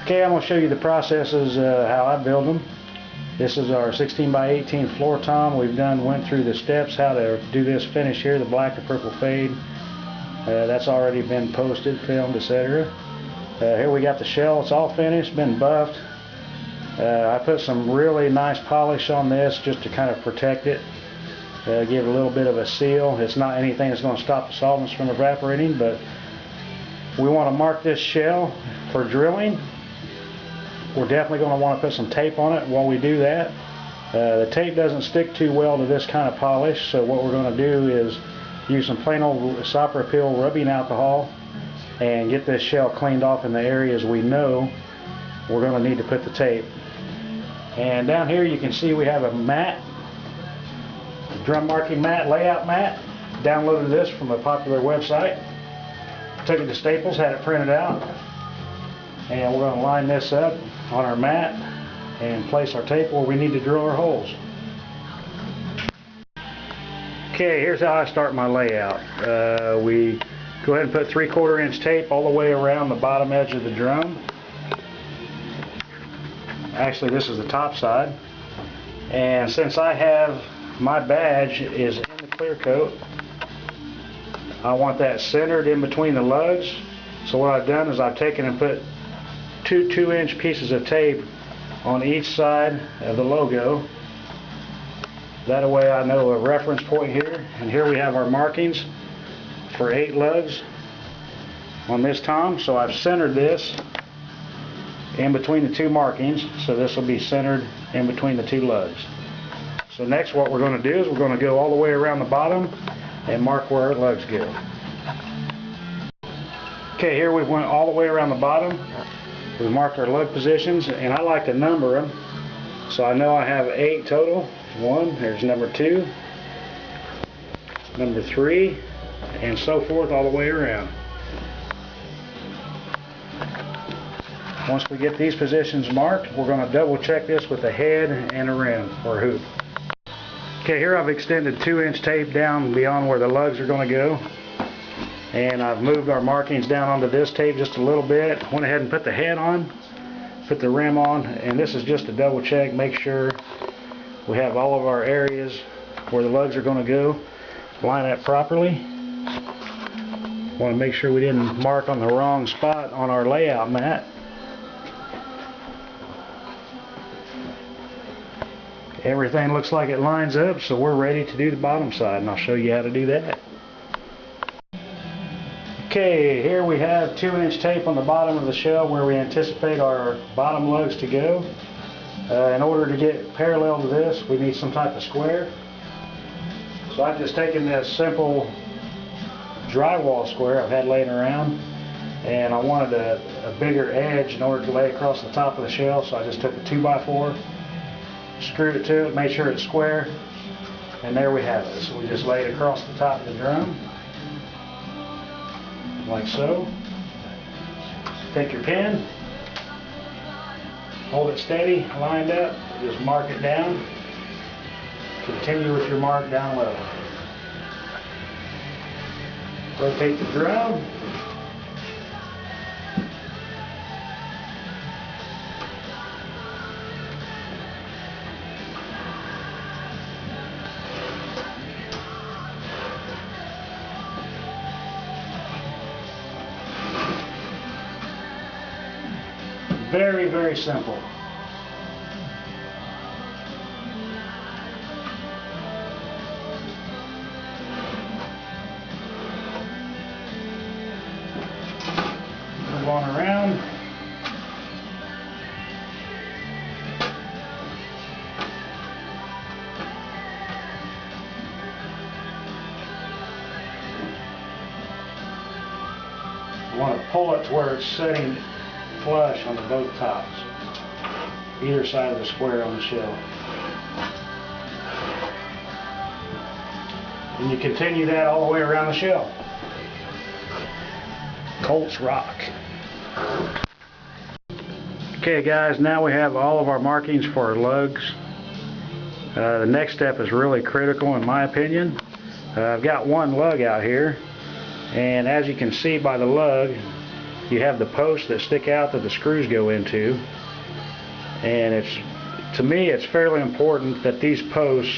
Okay, I'm going to show you the processes how I build them. This is our 16 by 18 floor tom. Went through the steps how to do this finish here, the black to purple fade. That's already been posted, filmed, etc. Here we got the shell. It's all finished, been buffed. I put some really nice polish on this just to kind of protect it, give it a little bit of a seal. It's not anything that's going to stop the solvents from evaporating, but we want to mark this shell for drilling. We're definitely going to want to put some tape on it while we do that. The tape doesn't stick too well to this kind of polish, so what we're going to do is use some plain old isopropyl rubbing alcohol and get this shell cleaned off in the areas we know we're going to need to put the tape. And down here you can see we have a mat, a drum marking mat, layout mat. Downloaded this from a popular website. Took it to Staples, had it printed out. And we're going to line this up on our mat and place our tape where we need to drill our holes. Okay, here's how I start my layout. We go ahead and put 3/4 inch tape all the way around the bottom edge of the drum. Actually, this is the top side. And since I have my badge is in the clear coat, I want that centered in between the lugs. So what I've done is I've taken and put two 2-inch pieces of tape on each side of the logo. That way I know a reference point here. And here we have our markings for 8 lugs on this tom. So I've centered this in between the 2 markings, so this will be centered in between the 2 lugs. So next what we're going to do is we're going to go all the way around the bottom and mark where our lugs go. Okay, here we went all the way around the bottom. We marked our lug positions, and I like to number them, so I know I have 8 total. 1, there's number 2, number 3, and so forth all the way around. Once we get these positions marked, we're going to double check this with a head and a rim or hoop. Okay, here I've extended 2-inch tape down beyond where the lugs are going to go. And I've moved our markings down onto this tape just a little bit. Went ahead and put the head on, put the rim on, and this is just to double check, make sure we have all of our areas where the lugs are going to go line up properly. Want to make sure we didn't mark on the wrong spot on our layout mat. Everything looks like it lines up, so we're ready to do the bottom side, and I'll show you how to do that. Okay, here we have 2-inch tape on the bottom of the shell where we anticipate our bottom lugs to go. In order to get parallel to this, we need some type of square. So I've just taken this simple drywall square I've had laying around, and I wanted a bigger edge in order to lay across the top of the shell, so I just took a 2x4, screwed it to it, made sure it's square, and there we have it. So we just lay it across the top of the drum, like so. Take your pen, hold it steady, lined up, just mark it down. Continue with your mark down level. Rotate the drum. Very, very simple. Move on around. You want to pull it to where it's setting flush on the both tops, either side of the square on the shell. And you continue that all the way around the shell. Colts rock. Okay guys, now we have all of our markings for our lugs. The next step is really critical in my opinion. I've got one lug out here, and as you can see by the lug, you have the posts that stick out that the screws go into, and to me it's fairly important that these posts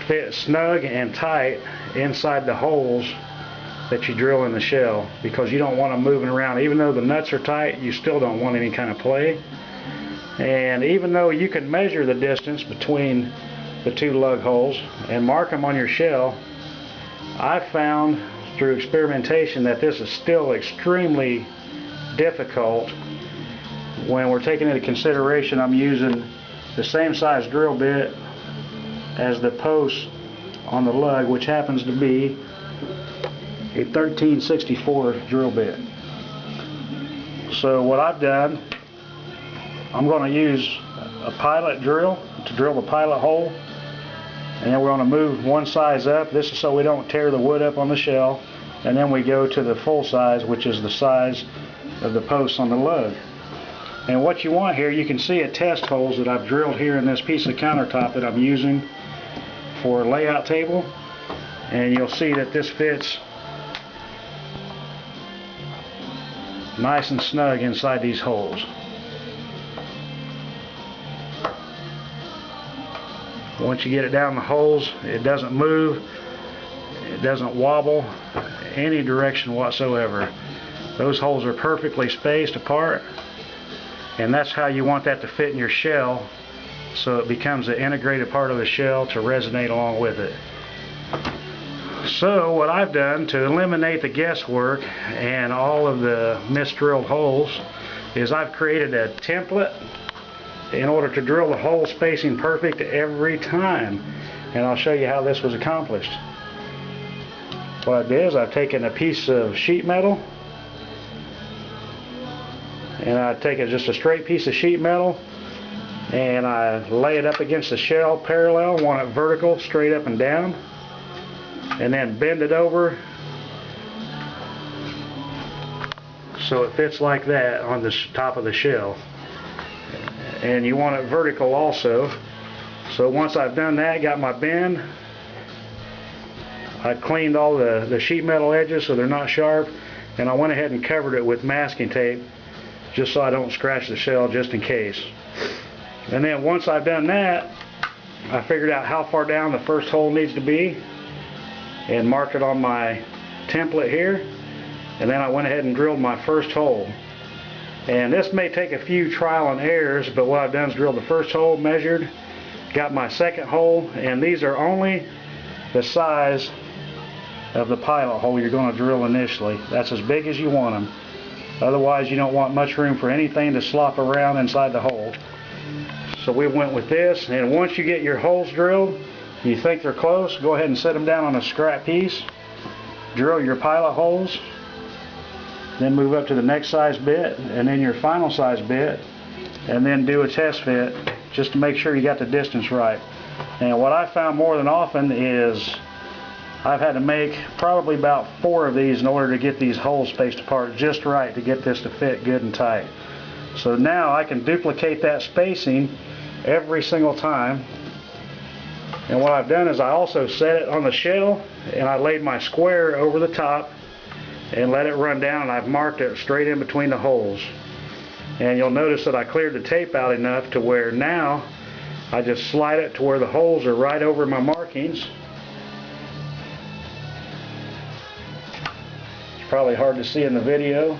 fit snug and tight inside the holes that you drill in the shell, because you don't want them moving around. Even though the nuts are tight, you still don't want any kind of play. And even though you can measure the distance between the two lug holes and mark them on your shell, I've found through experimentation that this is still extremely difficult when we're taking into consideration I'm using the same size drill bit as the post on the lug, which happens to be a 1364 drill bit. So what I've done, I'm going to use a pilot drill to drill the pilot hole, and then we're going to move one size up. This is so we don't tear the wood up on the shell, and then we go to the full size, which is the size of the posts on the lug. And what you want here, you can see at test holes that I've drilled here in this piece of countertop that I'm using for a layout table, and you'll see that this fits nice and snug inside these holes. Once you get it down the holes, it doesn't move, it doesn't wobble any direction whatsoever. Those holes are perfectly spaced apart, and that's how you want that to fit in your shell, so it becomes an integrated part of the shell to resonate along with it. So what I've done to eliminate the guesswork and all of the misdrilled holes is I've created a template in order to drill the hole spacing perfect every time, and I'll show you how this was accomplished. What I did is I've taken a piece of sheet metal, and I've taken just a straight piece of sheet metal, and I lay it up against the shell parallel, want it vertical, straight up and down, and then bend it over so it fits like that on the top of the shell. And you want it vertical also. So once I've done that, got my bend, I cleaned all the sheet metal edges so they're not sharp, and I went ahead and covered it with masking tape just so I don't scratch the shell, just in case. And then once I've done that, I figured out how far down the first hole needs to be and marked it on my template here, and then I went ahead and drilled my first hole. And this may take a few trial and errors, but what I've done is drilled the first hole, measured, got my second hole, and these are only the size of the pilot hole you're going to drill initially. That's as big as you want them. Otherwise you don't want much room for anything to slop around inside the hole. So we went with this, and once you get your holes drilled, you think they're close, go ahead and set them down on a scrap piece, drill your pilot holes, then move up to the next size bit, and then your final size bit, and then do a test fit just to make sure you got the distance right. And what I found more than often is I've had to make probably about 4 of these in order to get these holes spaced apart just right to get this to fit good and tight. So now I can duplicate that spacing every single time. And what I've done is I also set it on the shell, and I laid my square over the top and let it run down, and I've marked it straight in between the holes. And you'll notice that I cleared the tape out enough to where now I just slide it to where the holes are right over my markings. It's probably hard to see in the video,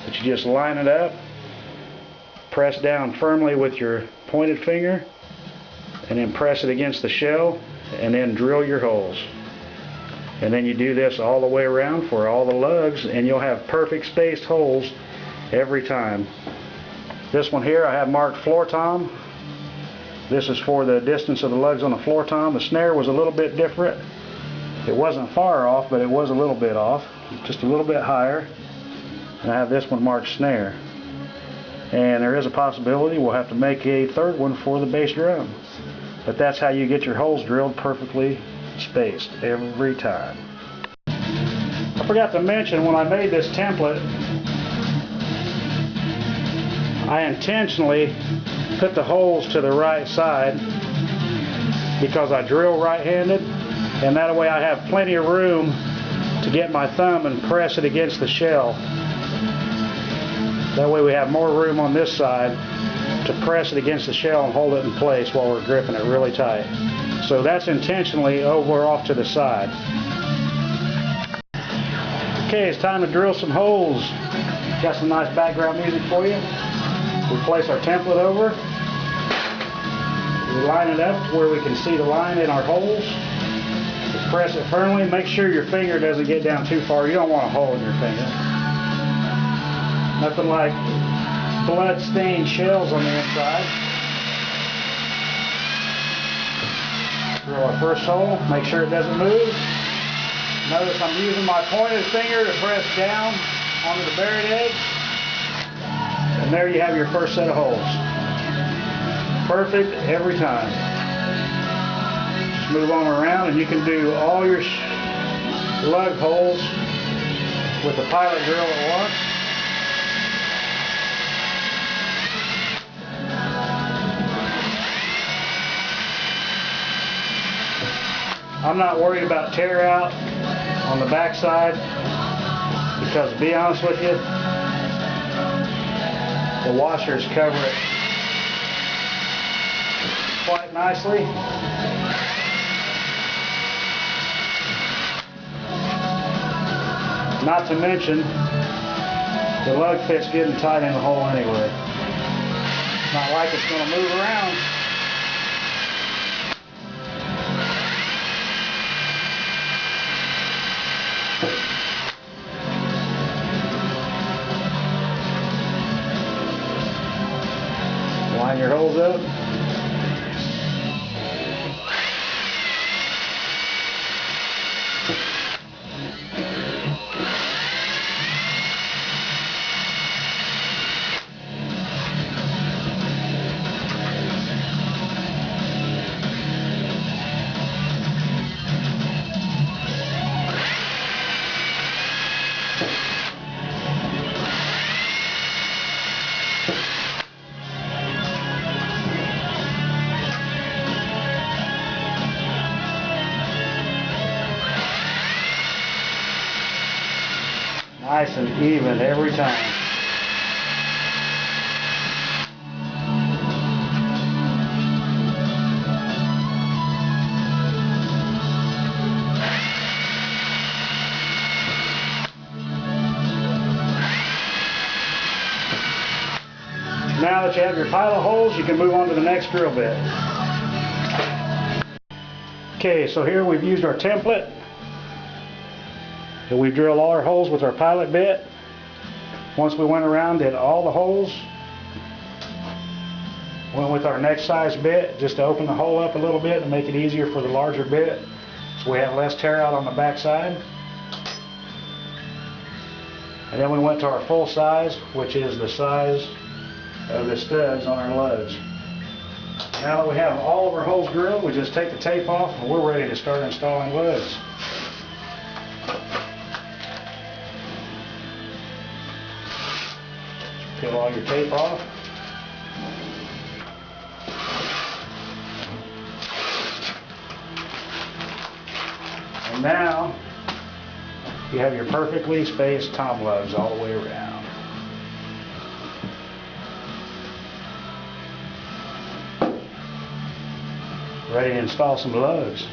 but you just line it up, press down firmly with your pointed finger, and then press it against the shell, and then drill your holes. And then you do this all the way around for all the lugs, and you'll have perfect spaced holes every time. This one here I have marked floor tom. This is for the distance of the lugs on the floor tom. The snare was a little bit different. It wasn't far off, but it was a little bit off, just a little bit higher. And I have this one marked snare. And there is a possibility we'll have to make a third one for the bass drum. But that's how you get your holes drilled perfectly spaced every time. I forgot to mention, when I made this template, I intentionally put the holes to the right side because I drill right-handed, and that way I have plenty of room to get my thumb and press it against the shell That way we have more room on this side to press it against the shell and hold it in place while we're gripping it really tight. So that's intentionally over off to the side. Okay, it's time to drill some holes. Got some nice background music for you. We place our template over. We line it up to where we can see the line in our holes. We press it firmly. Make sure your finger doesn't get down too far. You don't want a hole in your finger. Nothing like blood-stained shells on the inside. Drill our first hole. Make sure it doesn't move. Notice I'm using my pointed finger to press down onto the buried edge. And there you have your first set of holes. Perfect every time. Just move on around and you can do all your lug holes with the pilot drill at once. I'm not worried about tear out on the back side because, to be honest with you, the washers cover it quite nicely. Not to mention, the lug fit's getting tight in the hole anyway. It's not like it's going to move around. Line your holes up. Nice and even every time. Now that you have your pilot holes, you can move on to the next drill bit. Okay, so here we've used our template. And we've drilled all our holes with our pilot bit. Once we went around, did all the holes, went with our next size bit just to open the hole up a little bit and make it easier for the larger bit so we have less tear out on the back side. And then we went to our full size, which is the size of the studs on our lugs. Now that we have all of our holes drilled, we just take the tape off and we're ready to start installing lugs. Peel all your tape off. And now you have your perfectly spaced tom lugs all the way around. Ready to install some lugs.